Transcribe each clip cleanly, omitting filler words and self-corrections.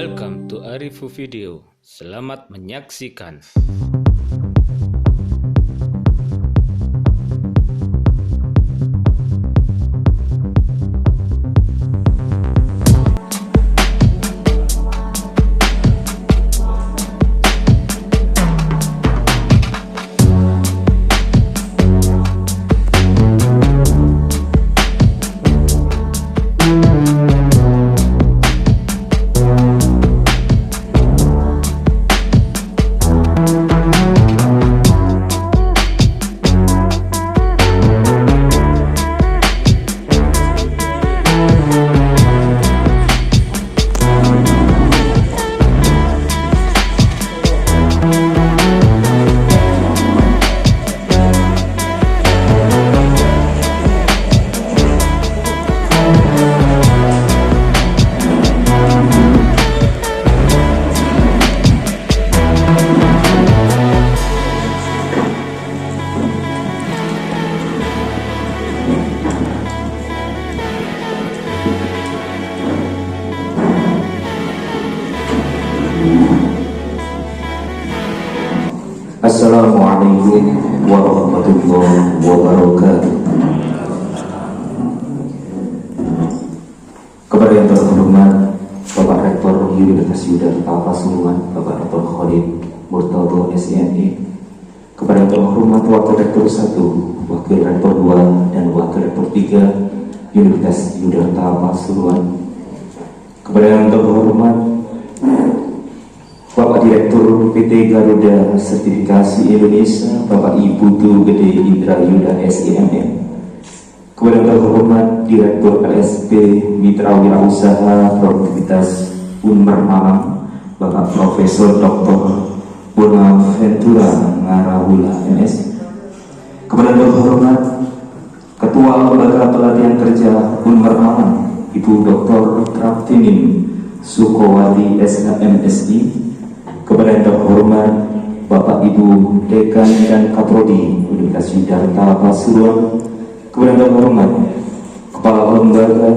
Welcome to Arifu Video. Selamat menyaksikan. Assalamualaikum warahmatullahi wabarakatuh. Kepada yang terhormat Bapak Rektor Universitas Yudharta Pasuruan, Bapak Dr. Khalid Murtado SIMI, kepada yang terhormat Wakil Rektor 1, Wakil Rektor 2, dan Wakil Rektor 3 Universitas Yudharta Pasuruan, kepada yang terhormat Bapak Direktur PT Garuda Sertifikasi Indonesia, Bapak Ibu Tu Gede Indra Yuda SIMM, kepada yang terhormat Direktur LSP Mitra Wirausaha Produktivitas Unmar Malang, Bapak Profesor Dr. Bonaventura Ngarahula MS, kepada yang terhormat Ketua Lembaga Pelatihan Kerja Unmar Malang, Ibu Dr. Traftinin Sukowati SHMSI, kepada yang terhormat Bapak Ibu Dekan dan Kaprodi Universitas Yudharta Pasuruan, kepada yang terhormat Kepala Lembaga,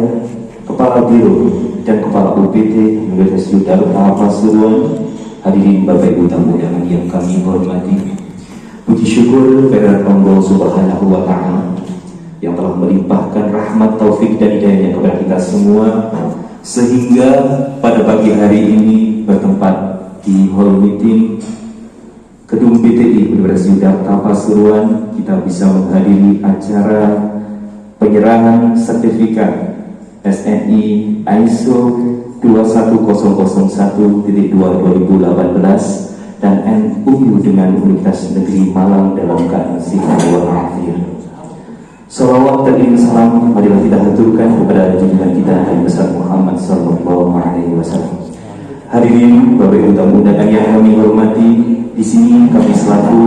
Kepala Biro, dan Kepala UPT Universitas Yudharta Pasuruan, hadirin Bapak Ibu tamu undangan yang kami hormati. Puji syukur kepada Allah Subhanahu wa Ta'ala yang telah melimpahkan rahmat, taufik, dan hidayahnya kepada kita semua, sehingga pada pagi hari ini bertempat di hall meeting Gedung PTI Universitas Yudharta Pasuruan kita bisa menghadiri acara penyerahan sertifikat SNI ISO 21001-2 2018 dan MUU dengan Universitas Negeri Malang dalam keadaan sehat walafiat. Salawat dan salam marilah kita haturkan kepada junjungan kita Nabi besar Muhammad sallallahu alaihi wasallam. Hadirin Bapak Ibu tamu undangan yang kami hormati, di sini kami selaku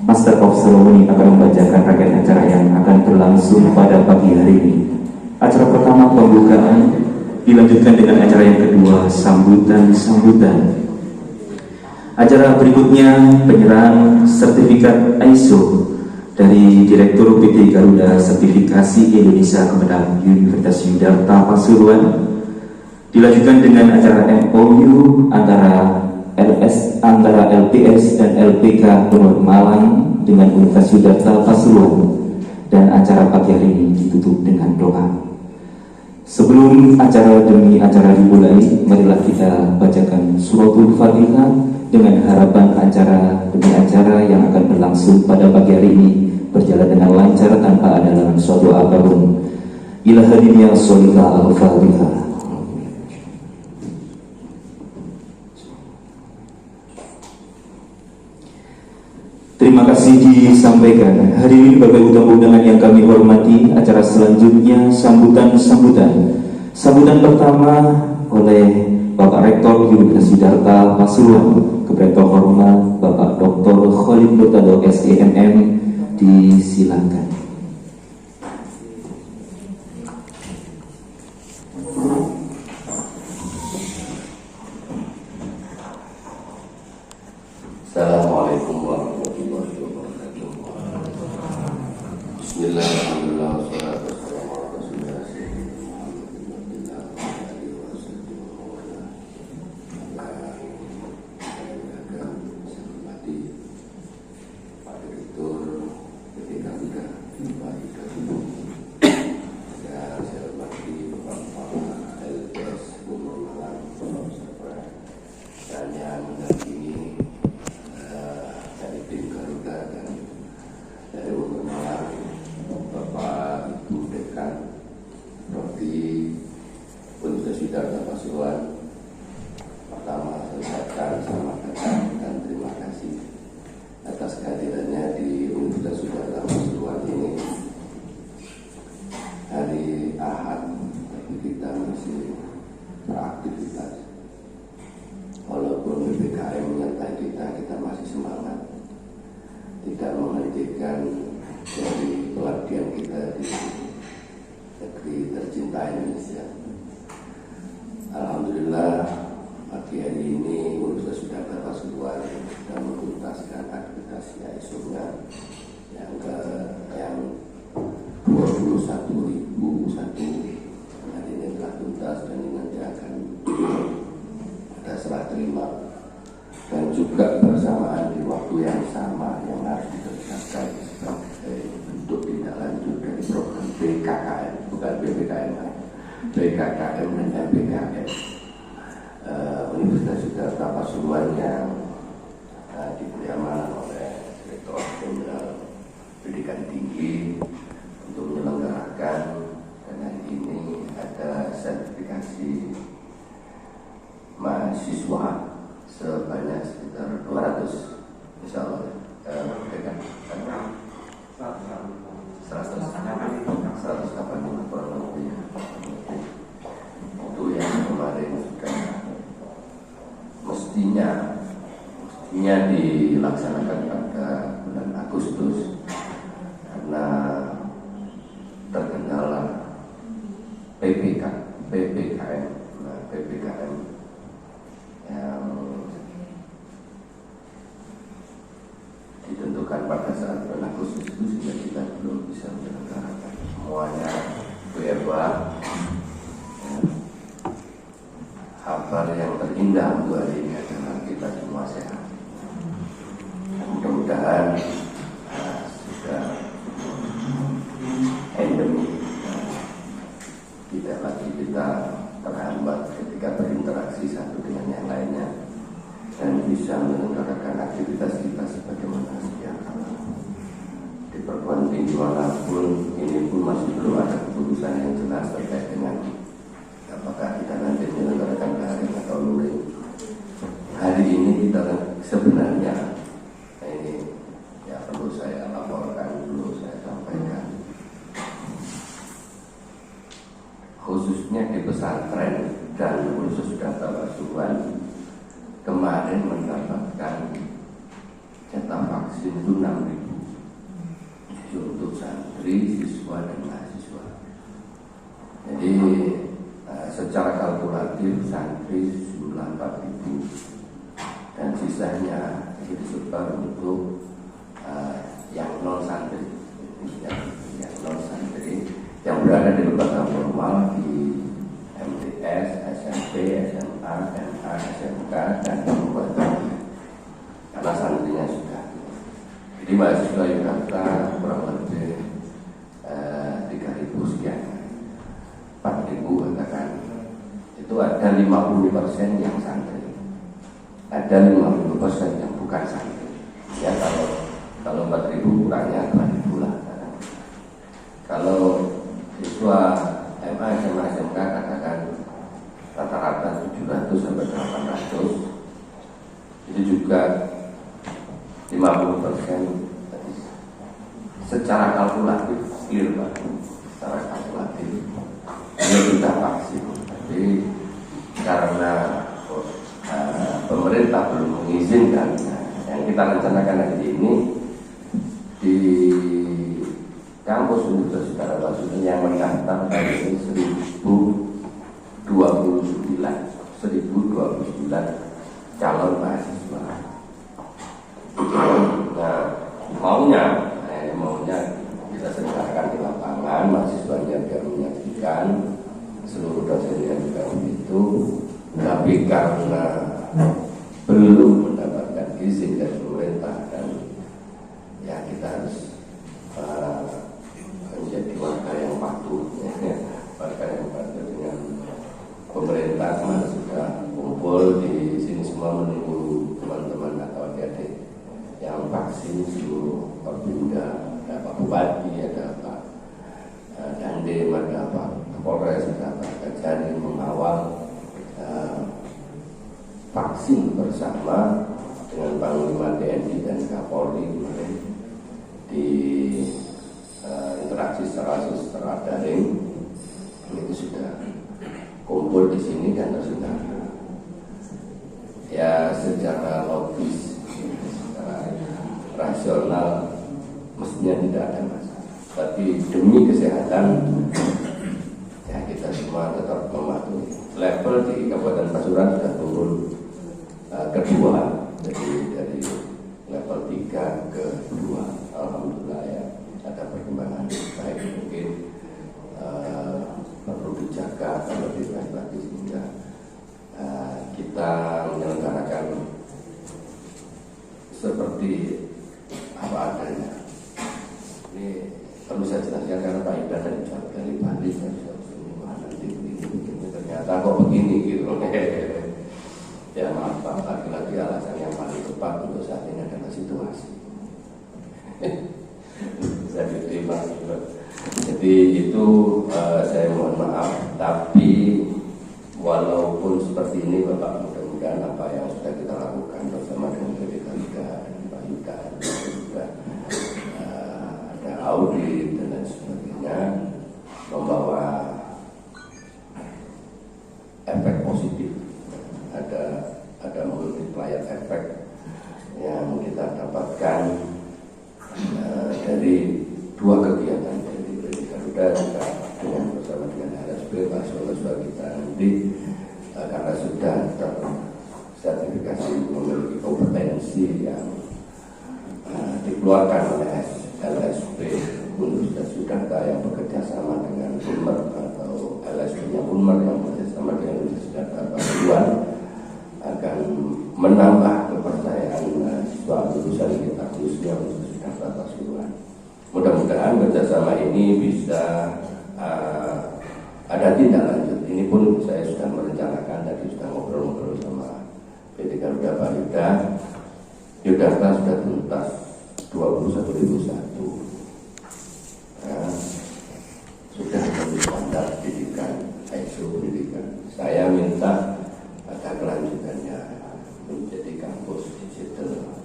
Master of Ceremony akan membacakan rangkaian acara yang akan berlangsung pada pagi hari ini. Acara pertama pembukaan dilanjutkan dengan acara yang kedua sambutan. Acara berikutnya penyerahan sertifikat ISO dari Direktur PT Garuda Sertifikasi Indonesia kepada Universitas Yudharta Pasuruan. Dilanjutkan dengan acara MOU antara LPS dan LPK Unmar Malang dengan Universitas Yudharta Pasuruan, dan acara pagi hari ini ditutup dengan doa. Sebelum acara demi acara dimulai, marilah kita bacakan suratul Fatihah dengan harapan acara demi acara yang akan berlangsung pada pagi hari ini berjalan dengan lancar tanpa ada dalam suatu apapun. Ilahadin ya sholika al-Fatihah. Terima kasih disampaikan. Hadirin Bapak Ibu tamu undangan yang kami hormati, acara selanjutnya sambutan. Sambutan pertama oleh Bapak Rektor Universitas Yudharta Pasuruan, kepada yang terhormat Bapak Dr. Khalid Murtado SIMM, disilakan. Assalamualaikum warahmatullahi wabarakatuh. Bismillahirrahmanirrahim. kita masih semangat, tidak menghentikan dari pengabdian kita di negeri tercinta Indonesia. Alhamdulillah pagi hari ini Universitas sudah dapat sebuah sudah menuntaskan akreditasi ISO-nya yang 21.001 hari ini telah tuntas dan ini nanti akan ada serah terima, dan juga bersamaan di waktu yang sama yang harus dikerjakan sebagai bentuk tindak lanjut dari program BKKM, bukan BPKM, BKKM dan MBKM. Universitas Sudarta Pasuruan yang diberi amanah oleh Direktorat Jenderal Pendidikan Tinggi untuk menyelenggarakan, dan hari ini ada sertifikasi mahasiswa sebanyak sekitar 200, insya Allah 180 kurang lebih. Itu yang kemarin sudah mestinya dilaksanakan pada bulan Agustus, karena terkendala PPKM yang ditentukan pada saat bulan Agustus itu, sehingga kita belum bisa menyelenggarakan semuanya. WFA kabar yang terindah untuk hari ini adalah kita semua sehat. Mudah-mudahan sudah endemi, tidak lagi kita terhambat ketika berinteraksi satu dengan yang lainnya, dan bisa menyelenggarakan aktivitas kita sebagaimana sedia kala. Di perguruan tinggi manapun ini pun masih belum ada keputusan yang jelas terkait dengan apakah kita nanti menyelenggarakan daring atau luring. Hari ini kita sebenarnya, ini ya perlu saya laporkan, perlu saya sampaikan, khususnya di pesantren dan khusus Sudarta Pasuruan kemarin mendapatkan jatah vaksin itu 6.000 untuk santri, siswa dan mahasiswa. Jadi secara kalkulatif santri jumlah 4.000 dan sisanya itu disebar untuk yang non santri, yang non santri yang berada di lembaga formal di MTS, SMP, SMA, MA, SMK dan perguruan. Karena santrinya sudah. Jadi mahasiswa Yogyakarta kurang lebih 3.000 sekian, 4.000 katakan. Itu ada 50% yang santri, ada 50% yang bukan santri. Ya kalau 4.000 kurangnya 2.000 lah. Kalau siswa MA, SMA, SMK katakan rata-rata 700 sampai 800, itu juga 50% secara kalkulatif clear Pak, secara kalkulatif ini sudah vaksin. Jadi karena pemerintah belum mengizinkan, yang kita rencanakan hari ini di kampus Universitas Sudarta Pasuruan yang mendaftar hari ini 1029 calon mahasiswa. Nah, maunya kita selenggarakan di lapangan, mahasiswanya biar menyaksikan, seluruh dosennya juga begitu. Tapi karena belum mendapatkan izin dari pemerintah, dan ya kita harus menjadi warga yang patuh, warga yang patuh dengan pemerintah. Kemarin sudah kumpul di sini semua menunggu teman-teman atau adik-adik yang vaksin seluruh Perpinda, ada Pak Bupati, ada Pak Dandim, ada Pak Kapolres, ada Pak Kajari mengawal vaksin bersama dengan Panglima TNI dan Kapolri kemarin di interaksi secara daring. Itu sudah kumpul di sini dan sudah ya secara logis semua tetap mematuhi. Level di Kabupaten Pasuruan sudah turun kedua, jadi dari level 3 ke 2. Alhamdulillah ya, ada perkembangan baik. Mungkin perlu dijaga lebih baik lagi sehingga kita menyelenggarakan seperti apa adanya. Ini perlu saya jelaskan karena Pak Ida dari Bali, saya nanti begini, ternyata kok begini gitu. Ya maaf Pak, lagi-lagi alasan yang paling tepat untuk saat ini adalah situasi. Saya diterima. Jadi itu saya mohon maaf, tapi walaupun seperti ini Bapak, mudah-mudahan apa yang sudah kita lakukan bersama dengan PDK dan Pak Yuda juga ada audit dan lain sebagainya membawa efek positif, ada multiplier efek yang kita dapatkan dari dua kegiatan, dari Garuda juga dengan bersama dengan RSP mahasiswa kita nanti karena sudah tersertifikasi memiliki kompetensi yang dikeluarkan oleh LSP Universitas Data yang bekerja sama dengan UNMER atau LSP-nya UNMER yang bekerja sama dengan Universitas Data Pasuruan akan menambah kepercayaan mahasiswa lulusan kita khususnya Universitas Data Pasuruan. Mudah-mudahan kerjasama ini bisa ada tindak lanjut. Ini pun saya sudah merencanakan, tadi sudah ngobrol-ngobrol sama PT Garuda Pak Yuda. Yudhata sudah tuntas 21.001. Sudah memenuhi standar pendidikan, ISO pendidikan. Saya minta ada kelanjutannya menjadi kampus digital.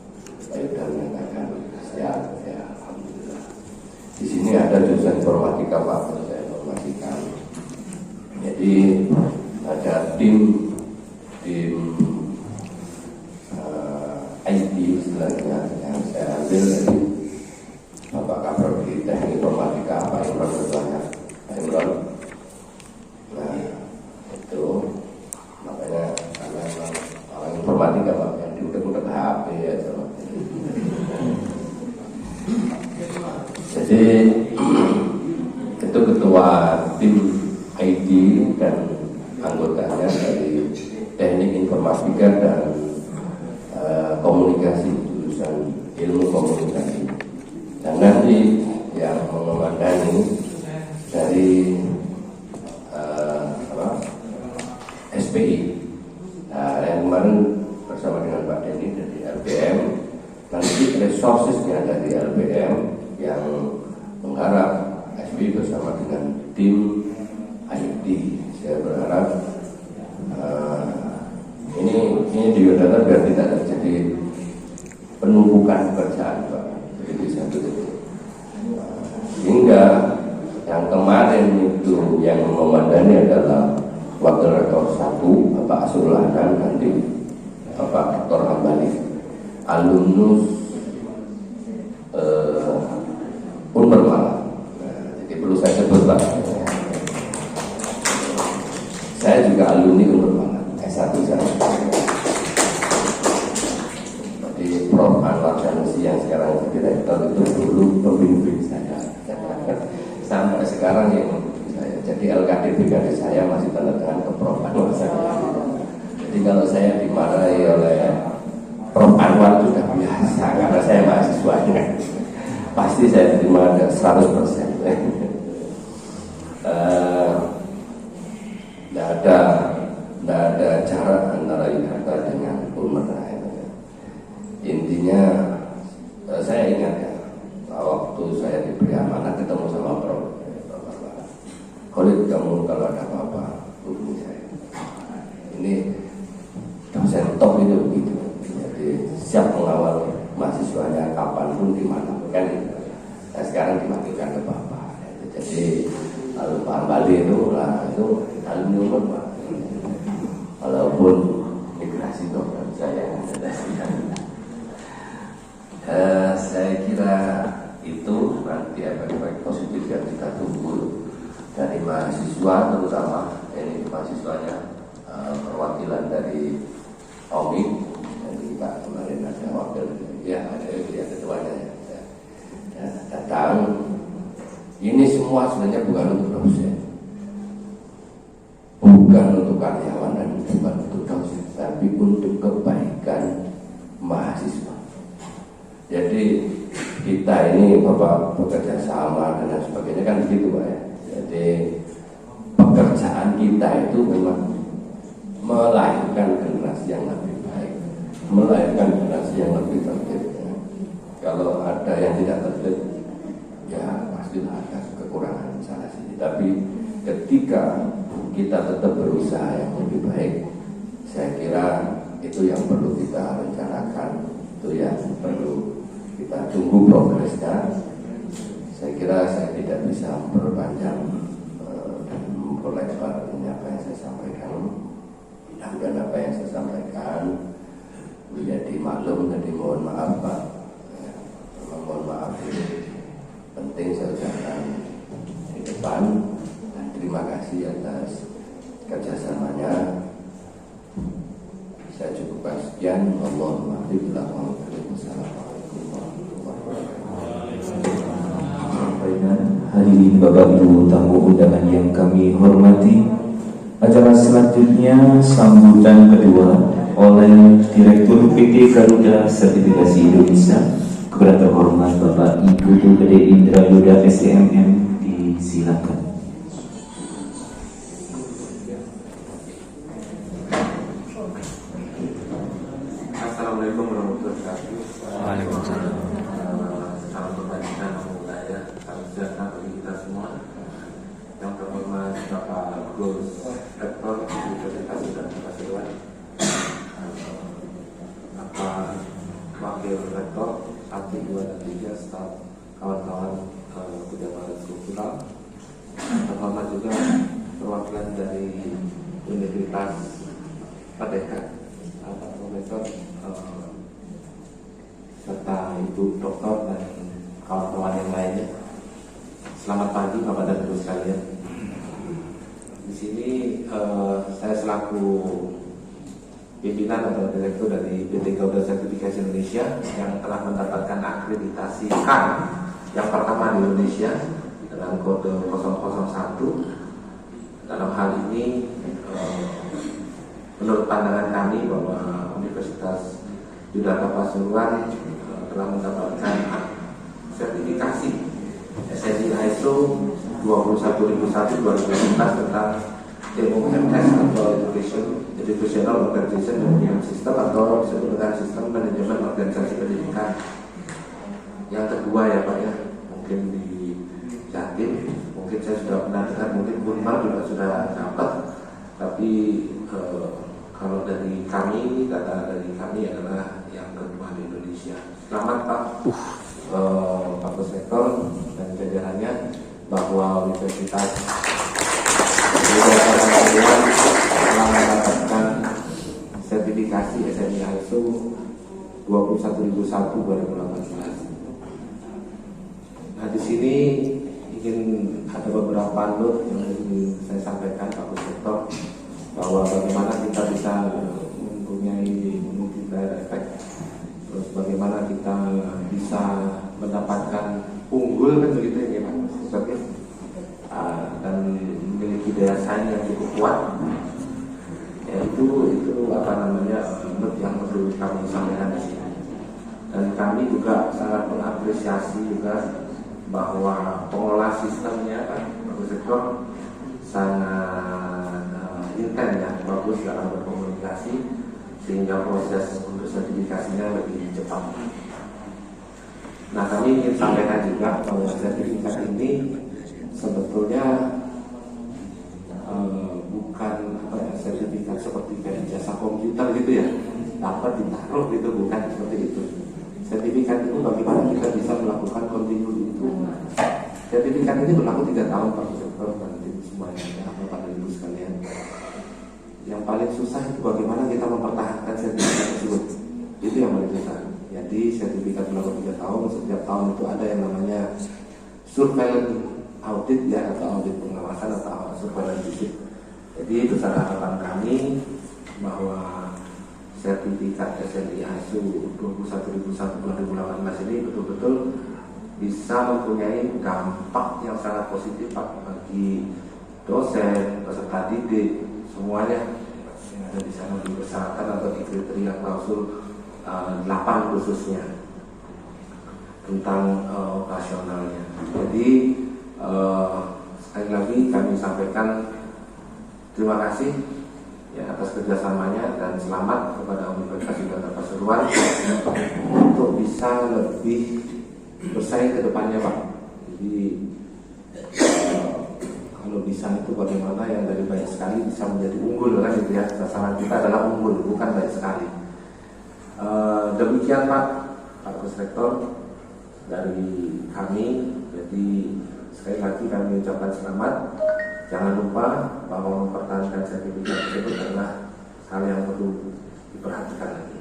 Pak Yuda mengatakan siap, ya alhamdulillah. Di sini ada jurusan informatika Pak, saya informasikan. Jadi ada tim IT istilahnya yang saya ambil dari Bapak Kaprodi Teknik Informatika Pak Imran bertanya, Pak Imran. Nah itu makanya karena orang informatika Pak yang diutek-utek HP ya sama. Jadi itu ketua tim IT dan anggotanya dari Teknik Informatika dan Komunikasi, jurusan ilmu komunikasi. Dan nanti yang mengomandani dari SPI. Nah, yang kemarin bersama dengan Pak Denny dari LBM, nanti resourcesnya dari LBM yang mengharap SPI bersama dengan tim IT. Saya berharap ini di Yudhata biar tidak terjadi penumpukan pekerjaan Pak. Jadi satu itu. Sehingga yang kemarin itu yang memandani adalah Wakil Rektor 1 Bapak Asrul Hanan, nanti Bapak Dr. Hambali, alumnus Unmer Malang. Jadi perlu saya sebut Pak, saya juga alumni Unmer Malang S1 saya. Jadi Prof. Anwar Sanusi yang sekarang jadi rektor itu dulu pembimbing saya. Sampai sekarang yang saya jadi LKD saya masih tanda tangan ke Prof. Anwar Sanusi. Jadi kalau saya dimarahi oleh Prof. Anwar sudah biasa karena saya mahasiswanya. Pasti saya terima 100%. Tidak ada jarak antara Yudhata dengan Unmer. Intinya saya ingat ya, waktu saya diberi amanah ketemu sama Prof. Khalid, kamu kalau ada apa-apa hubungi saya. Ini dosen top itu begitu. Jadi siap mengawal mahasiswanya kapanpun dimanapun kan. Nah, sekarang dimaksudkan ke Bapak. Jadi kalau Pak Bali itu alumni Unmer Pak. Walaupun migrasi dokter saya saya kira itu nanti efek-efek positif yang kita tunggu dari mahasiswa, terutama ini mahasiswanya, perwakilan dari OMI, jadi Pak kemarin ada wakil, ya ada ketuanya ya, datang. Ini semua sebenarnya bukan untuk dosen, bukan untuk karyawan dan bukan untuk dosen, tapi untuk kebaikan mahasiswa. Jadi kita ini Bapak bekerja sama dan sebagainya kan begitu Pak ya. Jadi pekerjaan kita itu memang melahirkan generasi yang lebih baik, melahirkan generasi yang lebih tertib ya. Kalau ada yang tidak tertib, ya pastilah ada kekurangan sana sini. Tapi ketika kita tetap berusaha yang lebih baik, saya kira itu yang perlu kita rencanakan, itu yang perlu kita tunggu progresnya. Saya kira saya tidak bisa memperpanjang dan memperlebar apa yang saya sampaikan. Mudah-mudahan apa yang saya sampaikan menjadi maklum. Jadi mohon maaf Pak, mohon maaf ini penting saya ucapkan di depan, dan terima kasih atas kerjasamanya. Saya cukupkan sekian. Assalamualaikum warahmatullahi wabarakatuh. Hadirin Bapak Ibu tamu undangan yang kami hormati, acara selanjutnya sambutan kedua oleh Direktur PT Garuda Sertifikasi Indonesia kepada terhormat Bapak Ibu Gede Indrayuda SDMM, disilakan. Assalamualaikum warahmatullahi wabarakatuh. Waalaikumsalam. Salam kebajikan, budaya, salam sejahtera bagi kita semua. Yang terhormat Bapak Gus Rektor Universitas dan Pasuruan, Bapak Wakil Rektor 1, 2, dan 3, staf kawan-kawan pejabat kultural. Terhormat juga perwakilan dari Universitas Padeka, Pak Profesor, serta Ibu Doktor dan kawan-kawan yang lainnya. Selamat pagi Bapak dan Ibu sekalian. Di sini saya selaku pimpinan atau direktur dari PT Garuda Sertifikasi Indonesia yang telah mendapatkan akreditasi K yang pertama di Indonesia dengan kode 001. Dalam hal ini menurut pandangan kami bahwa Universitas Yudhata Pasuruan telah mendapatkan sertifikasi SNI ISO 21001-2015 tentang EOMS atau Educational Organization Management System atau disebut dengan Sistem Manajemen Organisasi Pendidikan. Yang kedua ya Pak ya, mungkin di Jatim, mungkin saya sudah pernah dengar, mungkin Bunmar juga sudah dapat, tapi kalau dari kami, data dari kami adalah yang kedua di Indonesia. Selamat Pak Pak Rektor dan jajarannya, bahwa Universitas telah mendapatkan sertifikasi SNI ISO 21001-2018. Nah di sini ingin ada beberapa note yang ingin saya sampaikan Pak Rektor, bahwa bagaimana kita bisa mempunyai multiplier effect, terus bagaimana kita bisa mendapatkan unggul kan begitu ya Pak Ustaz, dan memiliki daya saing yang cukup kuat. Ya itu apa namanya yang perlu kami sampaikan di sini. Dan kami juga sangat mengapresiasi juga bahwa pengelola sistemnya Pak Sektor sangat intens ya, bagus dalam berkomunikasi sehingga proses untuk sertifikasinya lebih cepat. Nah kami ingin sampaikan juga bahwa sertifikat ini sebetulnya bukan sertifikat seperti kayak jasa komputer gitu ya, dapat ditaruh gitu, bukan seperti itu. Sertifikat itu bagaimana kita bisa melakukan continuity itu. Sertifikat ini berlaku 3 tahun Pak Sektor dan tim semuanya, Bapak dan Ibu sekalian. Yang paling susah itu bagaimana kita mempertahankan sertifikat tersebut. Itu yang paling susah. Jadi sertifikat berlaku 3 tahun, setiap tahun itu ada yang namanya surveillance audit ya, atau audit pengawasan atau supervisi. Jadi besar harapan kami bahwa sertifikat SNI ISO 21001/2018 ini betul-betul bisa mempunyai dampak yang sangat positif Pak, bagi dosen, peserta didik, semuanya yang ada di sana dipersyaratkan atau di kriteria klausul 8 khususnya tentang operasionalnya. Jadi sekali lagi kami sampaikan terima kasih ya atas kerjasamanya dan selamat kepada Universitas Yudhistira Pasuruan untuk bisa lebih bersaing ke depannya Pak. Jadi kalau bisa itu bagaimana yang dari baik sekali bisa menjadi unggul kan gitu ya. Sasaran kita adalah unggul, bukan baik sekali. Demikian Pak Gus Rektor dari kami. Jadi sekali lagi kami ucapkan selamat. Jangan lupa bahwa mempertahankan sertifikat tersebut adalah hal yang perlu diperhatikan lagi.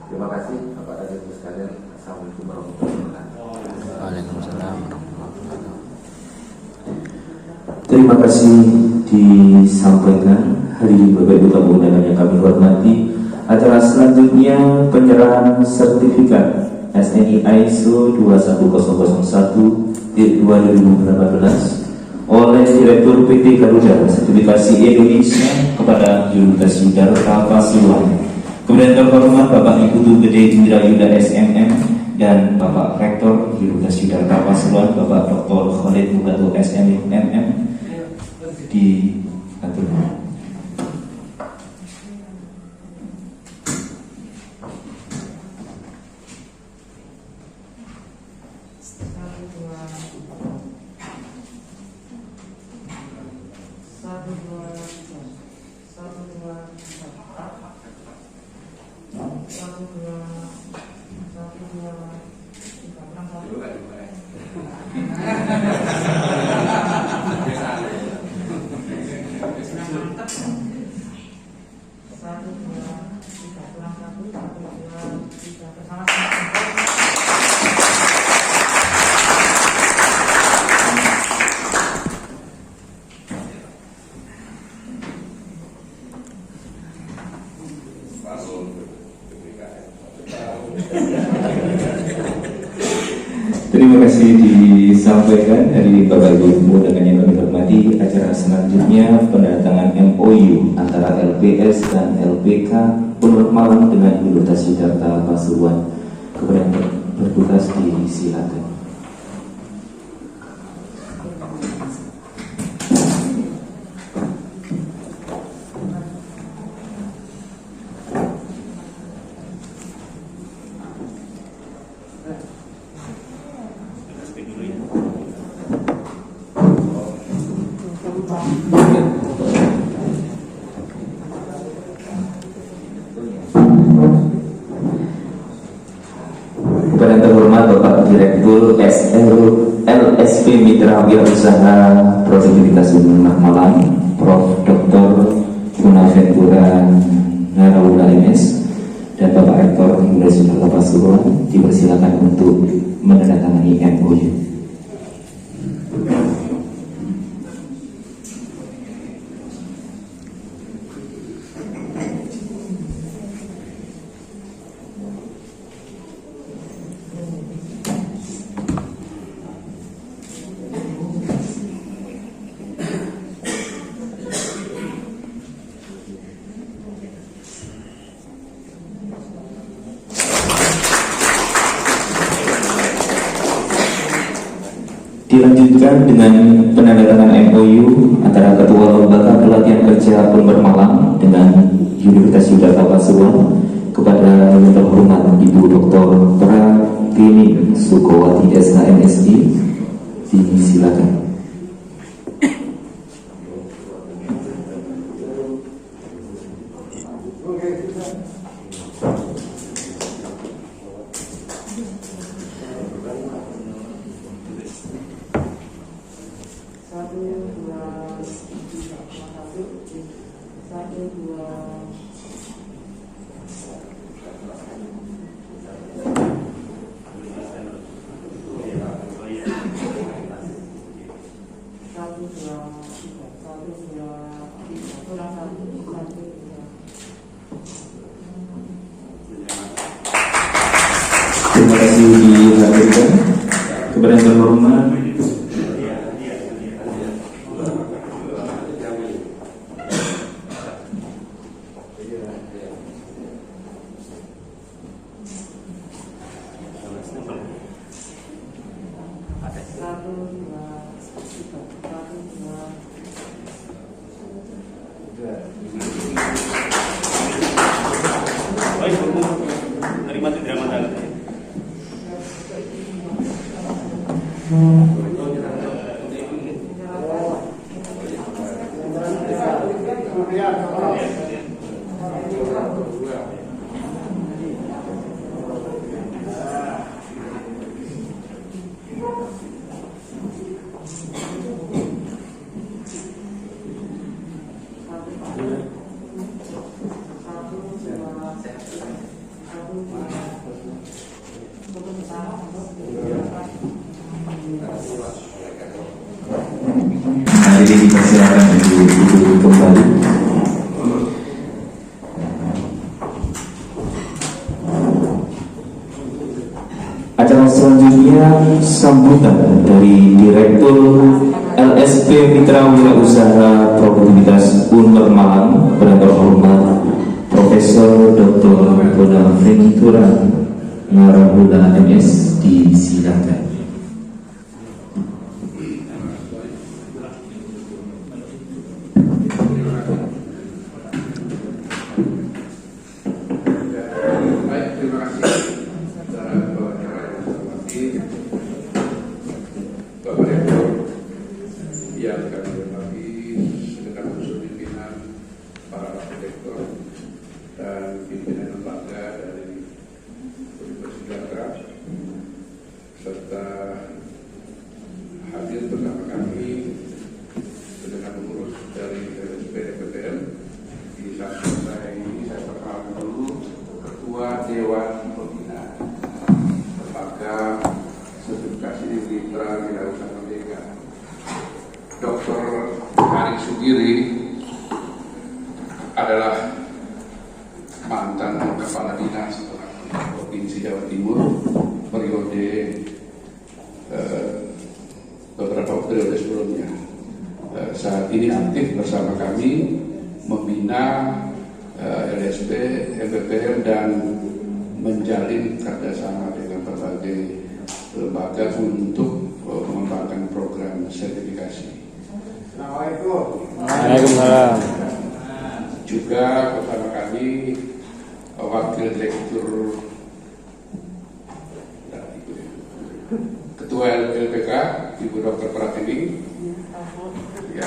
Terima kasih Bapak dan Ibu sekalian. Assalamualaikum warahmatullahi wabarakatuh. Waalaikumsalam. Terima kasih disampaikan hari Bapak Ibu tamu undangan yang kami hormati. Acara selanjutnya penyerahan sertifikat SNI ISO 21001/2018 oleh Direktur PT Garuda Sertifikasi Indonesia kepada Universitas Yudhistira Pasuruan. Kemudian terhormat Bapak Ibu Gede Indrayuda SMM dan Bapak Rektor Universitas Yudhistira Pasuruan, Bapak Dr. Khalid Mugato SMM diatur. Terima kasih disampaikan dari Bapak Ibu dengan yang kami hormati. Acara selanjutnya penandatangan MOU antara LPS dan LPK Pondok Malang dengan Universitas Yudhistira Pasuruan. Kepada yang bertugas disilakan. Kepada yang terhormat Bapak Direktur LSP Mitra Wirausaha Produktivitas Unmul Malang, Prof. Dr. Gunaventura Narawula MS, dan Bapak Rektor Universitas Yudhistira Pasuruan dipersilakan untuk menandatangani MOU. Dilanjutkan dengan penandatanganan MOU antara Ketua Lembaga Pelatihan Kerja Pember Malang dengan Universitas Yudhistira Pasuruan kepada yang terhormat Ibu Dr. Pratiwi Sukowati SKMSI, disilakan. Terima kasih dihadirkan. Kepada yang terhormat hadirin dipersilakan untuk duduk kembali. Acara selanjutnya sambutan dari Direktur LSP Mitra Wirausaha Produktivitas Unpar Malang yang terhormat Profesor Dr. Bonaventura Narahula MS, disilakan. Yang kami hormati segenap unsur pimpinan, para direktur dan pimpinan lembaga dari Universitas Sejahtera, serta hadir bersama kami segenap pengurus dari LSP EPTN. Di saat ini saya perkenalkan dulu Ketua Dewan Pembina Lembaga Sertifikasi Mitra Wirausaha Merdeka, Dr. Ari Sugiri adalah mantan Kepala Dinas Provinsi Jawa Timur periode beberapa periode sebelumnya. Saat ini aktif bersama kami membina LSP, MPPM dan menjalin kerjasama dengan berbagai lembaga untuk mengembangkan program sertifikasi. Waalaikumsalam. Juga bersama kami Wakil Direktur Ketua LPK Ibu Dr. Pratiwi, ya,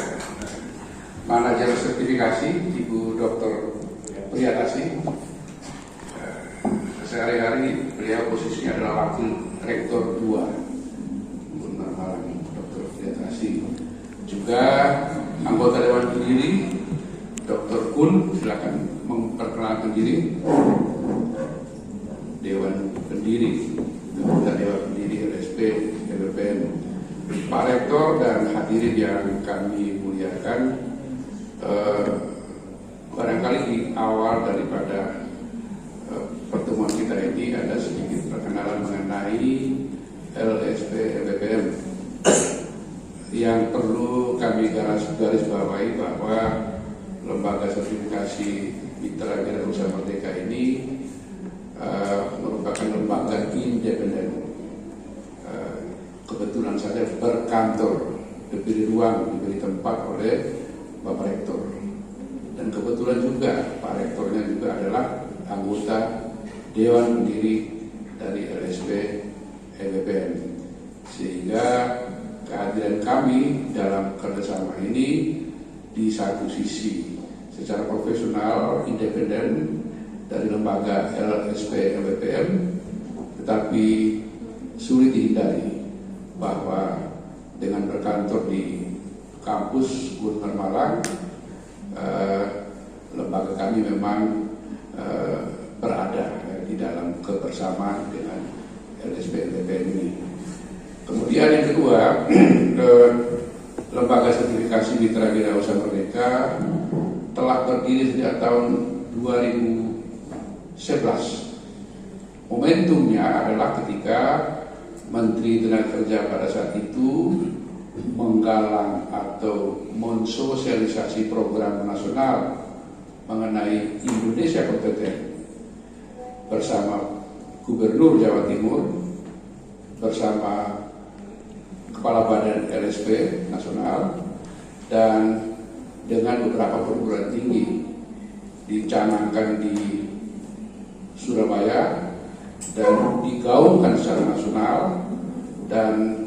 Manajer Sertifikasi Ibu Dr. Priyatasi. Sehari-hari beliau posisinya adalah Wakil Rektor 2 Unpar Malang, Dr. Priyatasi. Juga anggota Dewan Pendiri Dr. Kun, silakan memperkenalkan diri. Dewan Pendiri, anggota Dewan Pendiri LSP MPPM, Pak Rektor dan hadirin yang kami muliakan. Barangkali di awal daripada pertemuan kita ini ada sedikit perkenalan mengenai LSP MPPM. Yang perlu kami garis bawahi bahwa lembaga sertifikasi Mitra Wirausaha Merdeka ini merupakan lembaga independen. Kebetulan saja berkantor, diberi ruang, diberi tempat oleh Bapak Rektor. Dan kebetulan juga Pak Rektornya juga adalah anggota Dewan Pendiri dari LSP MPPM. Sehingga kehadiran kami dalam kerjasama ini di satu sisi secara profesional independen dari lembaga LSP MPPM, tetapi sulit dihindari bahwa dengan berkantor di kampus Unpar Malang, lembaga kami memang berada di dalam kebersamaan dengan LSP MPPM ini. Kemudian yang kedua, lembaga sertifikasi Mitra Wirausaha Merdeka telah berdiri sejak tahun 2011. Momentumnya adalah ketika Menteri Tenaga Kerja pada saat itu menggalang atau mensosialisasi program nasional mengenai Indonesia Kompeten bersama Gubernur Jawa Timur, bersama Kepala Badan LSP Nasional, dan dengan beberapa perguruan tinggi dicanangkan di Surabaya dan digaungkan secara nasional, dan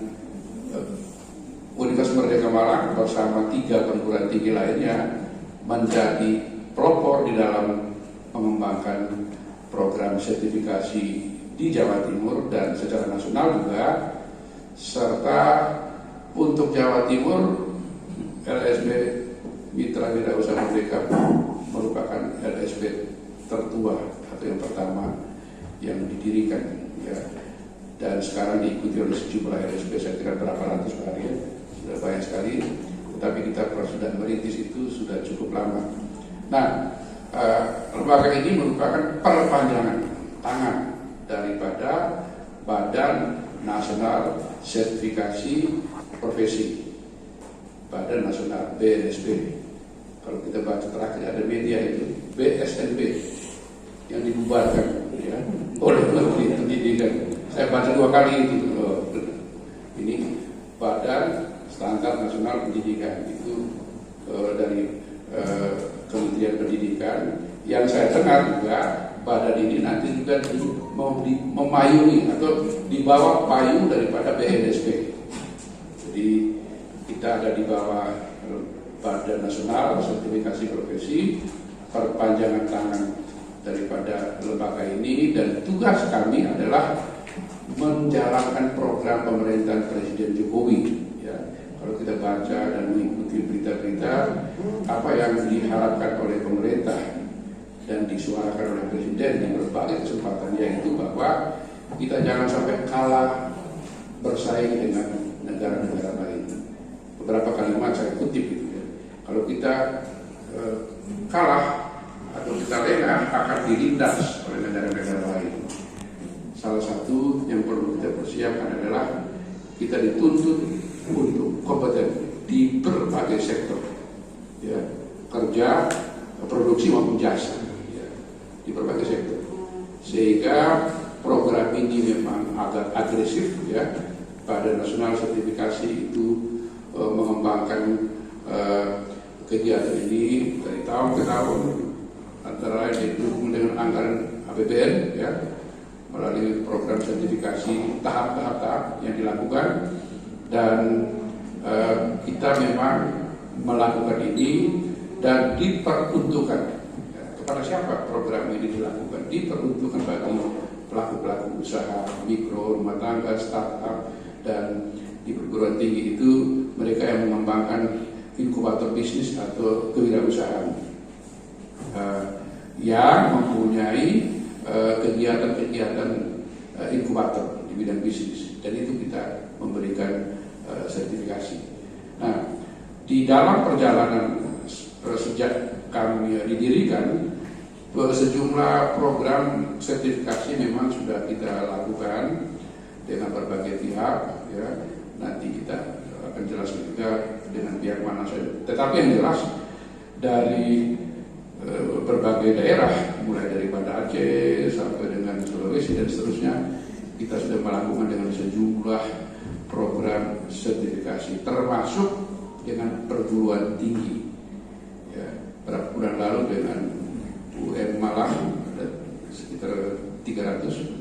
Universitas Merdeka Malang bersama 3 perguruan tinggi lainnya menjadi pelopor di dalam mengembangkan program sertifikasi di Jawa Timur dan secara nasional juga. Serta untuk Jawa Timur, LSP Mitra Wirausaha Merdeka merupakan LSP tertua atau yang pertama yang didirikan, ya. Dan sekarang diikuti oleh sejumlah LSP, saya kira berapa ratus kali, ya. Sudah banyak sekali. Tetapi kita sudah merintis itu sudah cukup lama. Nah, lembaga ini merupakan perpanjangan tangan daripada Badan Nasional Sertifikasi Profesi, Badan Nasional BNSP. Kalau kita baca terakhir ada media itu BSNP yang dibubarkan, ya, oleh Menteri Pendidikan. Saya baca 2 kali itu. Ini Badan Standar Nasional Pendidikan itu dari Kementerian Pendidikan. Yang saya dengar juga badan ini nanti juga memayungi atau di bawah payung daripada BNSP. Jadi kita ada di bawah Badan Nasional Sertifikasi Profesi, perpanjangan tangan daripada lembaga ini, dan tugas kami adalah menjalankan program pemerintahan Presiden Jokowi. Ya, kalau kita baca dan mengikuti berita-berita apa yang diharapkan oleh pemerintah dan disuarakan oleh Presiden di berbagai kesempatan, yaitu bahwa kita jangan sampai kalah bersaing dengan negara-negara lain. Beberapa kalimat saya kutip gitu, ya. Kalau kita kalah atau kita lengah akan dilindas oleh negara-negara lain. Salah satu yang perlu kita persiapkan adalah kita dituntut untuk kompeten di berbagai sektor, ya, kerja, produksi maupun jasa, ya, di berbagai sektor. Sehingga program ini memang agak agresif, ya. Badan Nasional Sertifikasi itu mengembangkan kegiatan ini dari tahun ke tahun, antara lain didukung dengan anggaran APBN, ya, melalui program sertifikasi tahap-tahap yang dilakukan. Dan kita memang melakukan ini dan diperuntukkan, ya, kepada siapa program ini dilakukan? Diperuntukkan bagi pelaku-pelaku usaha mikro, rumah tangga, startup, dan di perguruan tinggi itu mereka yang mengembangkan inkubator bisnis atau kewirausahaan yang mempunyai kegiatan-kegiatan inkubator di bidang bisnis, dan itu kita memberikan sertifikasi. Nah, di dalam perjalanan sejak kami didirikan, sejumlah program sertifikasi memang sudah kita lakukan dengan berbagai pihak, ya. Nanti kita akan jelaskan juga dengan pihak mana saja. Tetapi yang jelas dari berbagai daerah, mulai dari Banda Aceh sampai dengan Sulawesi dan seterusnya, kita sudah melakukan dengan sejumlah program sertifikasi, termasuk dengan perguruan tinggi. Ya, beberapa bulan lalu dengan UM Malang ada sekitar 300,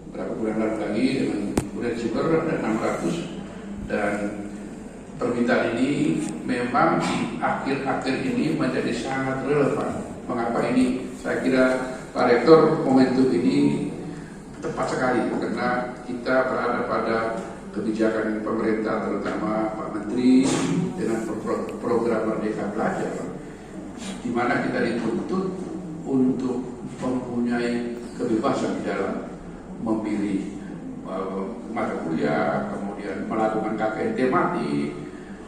beberapa bulan lalu lagi dengan UM Jember ada 600, dan permintaan ini memang di akhir-akhir ini menjadi sangat relevan. Mengapa ini? Saya kira Pak Rektor, momentum ini tepat sekali karena kita berada pada kebijakan pemerintah, terutama Pak Menteri dengan program Merdeka Belajar, di mana kita dituntut untuk mempunyai kebebasan di dalam memilih mata kuliah, kemudian melakukan KKN tematik,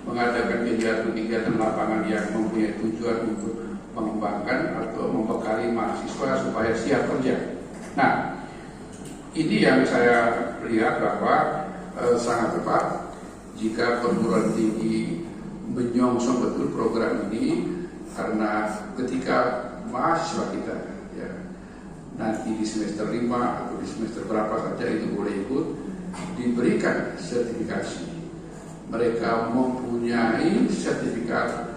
mengadakan kegiatan-kegiatan lapangan yang mempunyai tujuan untuk mengembangkan atau membekali mahasiswa supaya siap kerja. Nah, ini yang saya lihat bahwa sangat tepat jika perguruan tinggi menyongsong betul program ini, karena ketika mahasiswa kita ya, nanti di semester 5 atau di semester berapa saja itu boleh ikut, diberikan sertifikasi. Mereka mempunyai sertifikat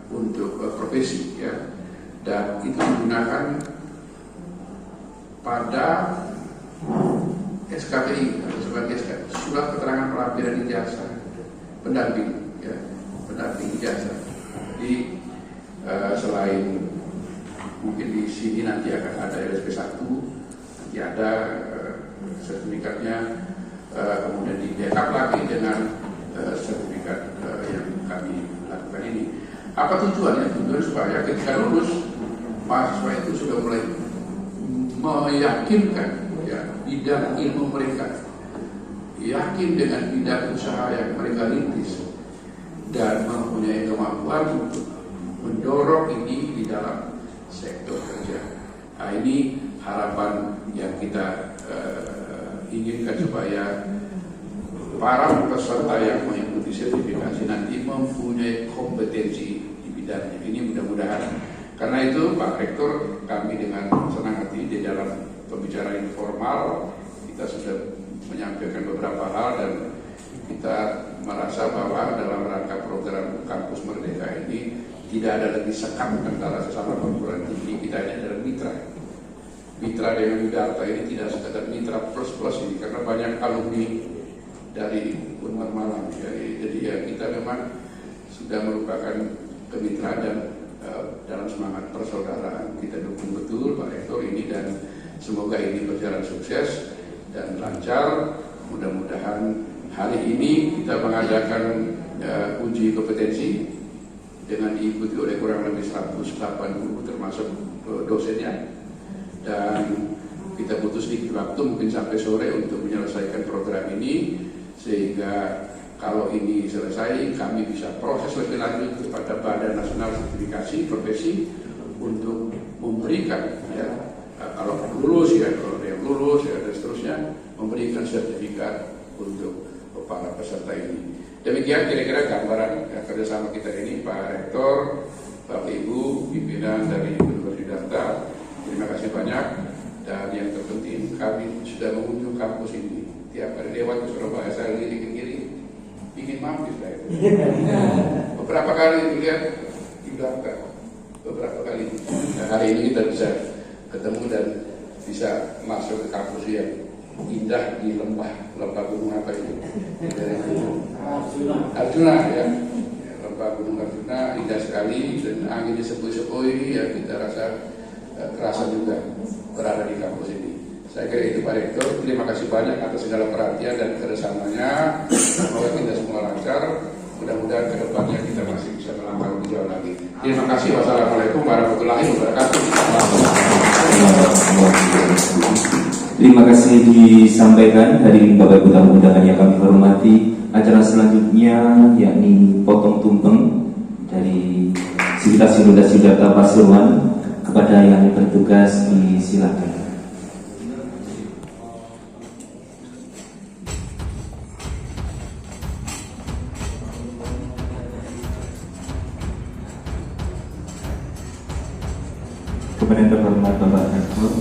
untuk profesi ya, dan itu digunakan pada SKPI atau sebagai surat keterangan pelampiran ijazah pendamping ya, pendamping ijazah. Jadi selain mungkin di sini nanti akan ada LSP 1, nanti ada sertifikatnya, kemudian di backup lagi dengan sertifikat yang kami lakukan ini. Apa tujuannya? Tujuan supaya ketika lulus mahasiswa itu sudah mulai meyakinkan ya bidang ilmu mereka, yakin dengan bidang usaha yang mereka rintis, dan mempunyai kemampuan untuk mendorong ini di dalam sektor kerja. Nah, ini harapan yang kita inginkan supaya para peserta yang mengikuti sertifikasi nanti mempunyai kompetensi di bidangnya. Ini mudah-mudahan. Karena itu Pak Rektor, kami dengan senang hati di dalam pembicaraan informal kita sudah menyampaikan beberapa hal, dan kita merasa bahwa dalam rangka program Kampus Merdeka ini tidak ada lagi sekat antara sesama perguruan tinggi. Kita ini adalah mitra dengan Widarta ini tidak sekedar mitra plus ini, karena banyak alumni dari Unmar Malang. Jadi ya kita memang sudah merupakan kemitraan, dan dalam semangat persaudaraan kita dukung betul Pak Rektor ini, dan semoga ini berjalan sukses dan lancar. Mudah-mudahan hari ini kita mengadakan uji kompetensi dengan diikuti oleh kurang lebih 180 termasuk dosennya, dan kita butuh sedikit waktu mungkin sampai sore untuk menyelesaikan program ini, sehingga kalau ini selesai kami bisa proses lebih lanjut kepada Badan Nasional Sertifikasi Profesi untuk memberikan ya, kalau lulus ya, kalau ada yang lulus ya, dan seterusnya memberikan sertifikat untuk para peserta ini. Demikian kira-kira gambaran ya, kerjasama kita ini, Pak Rektor, Bapak Ibu, pimpinan dari Universitas Widarta. Terima kasih banyak, dan yang terpenting kami sudah mengunjungi kampus ini. Tiap hari lewat ke Surabaya saya lirik ke kiri, ingin mampir saya. Beberapa kali lihat di belakang, beberapa kali. Nah, hari ini kita bisa ketemu dan bisa masuk ke kampus yang indah di lembah gunung apa itu? Arjuna ya. Lembah gunung Arjuna indah sekali, dan angin sepoi-sepoi ya, kita terasa juga berada di kampus ini. Saya kira itu Pak Rektor. Terima kasih banyak atas segala perhatian dan kerjasamanya. Semoga kita semua lancar. Mudah-mudahan ke depannya kita masih bisa melangkah lebih jauh lagi. Terima kasih. Wassalamualaikum warahmatullahi wabarakatuh. Terima kasih disampaikan dari Bapak Ibu tamu undangan yang kami hormati. Acara selanjutnya yakni potong tumpeng dari Sivitas Universitas Widarta Pasuruan. Kepada yang bertugas disilakan. Kepada yang terhormat Bapak Rektor,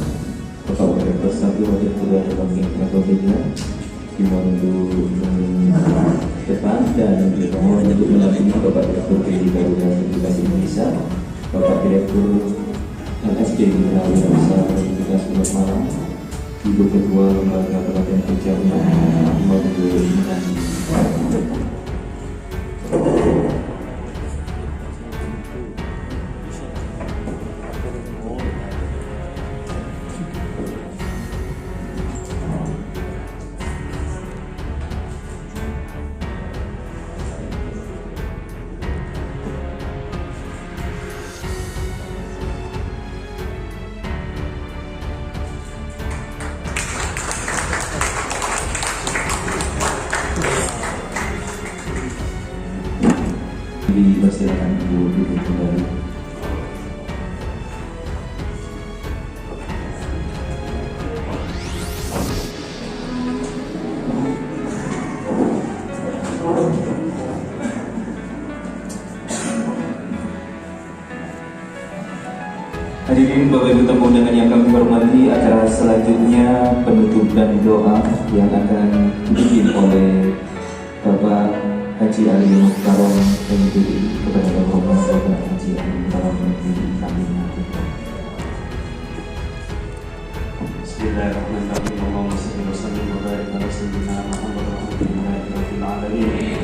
Bapak Rektor 1 Wakil Ketua Dewan Pimpinan Komite, dimohon untuk depan, dan dimohon untuk menampingi Bapak Direktur PD Garuda Sertifikasi Indonesia, Bapak Direktur LSP Mitra Universitas Unmar Malang, Ibu Ketua Lembaga Pelatihan Kerja Unmar Malang, Ibu duduk kembali. Hadirin Bapak Ibu tamu undangan yang kami hormati, acara selanjutnya penutup dan doa yang akan dipimpin oleh Bapak Haji Ali Mukhtarom MPD. Kepada Bapak Haji Ali Mukhtarom MPD kami mengaturkan. Bismillahirrahmanirrahim. Allahumma shalli wa sallim wa barik ala sayyidina Muhammad rabbil alamin.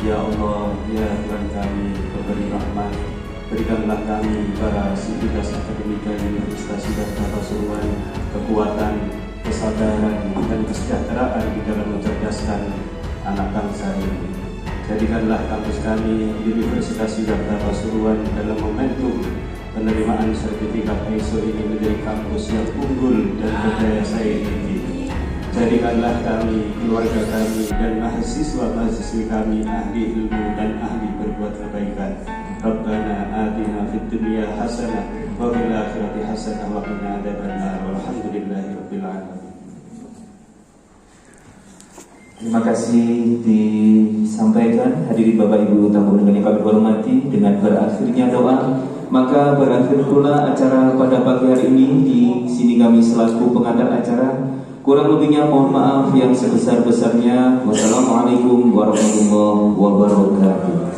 Ya Allah, ya Tuhan kami, beri rahmat, berikanlah kami para sivitas akademika Universitas Siddhartha Pasuruan kekuatan, kesabaran, dan kesejahteraan di dalam mencerdaskan anak bangsa ini. Jadikanlah kampus kami Universitas Siddhartha Pasuruan dalam momentum penerimaan sertifikat ISO ini menjadi kampus yang unggul dan berdaya saing tinggi. Jadikanlah kami, keluarga kami, dan mahasiswa-mahasiswi kami ahli ilmu dan ahli berbuat kebaikan. Rabbana atina fid dunya hasanah wa fil akhirati hasanah wa qina adzabannar. Walhamdulillahirabbil alamin. Terima kasih disampaikan hadirin Bapak Ibu tamu undangan yang kami hormati. Dengan berakhirnya doa, maka berakhir pula acara pada pagi hari ini. Di sini kami selaku pengantar acara, kurang lebihnya mohon maaf yang sebesar-besarnya. Wassalamualaikum warahmatullahi wabarakatuh.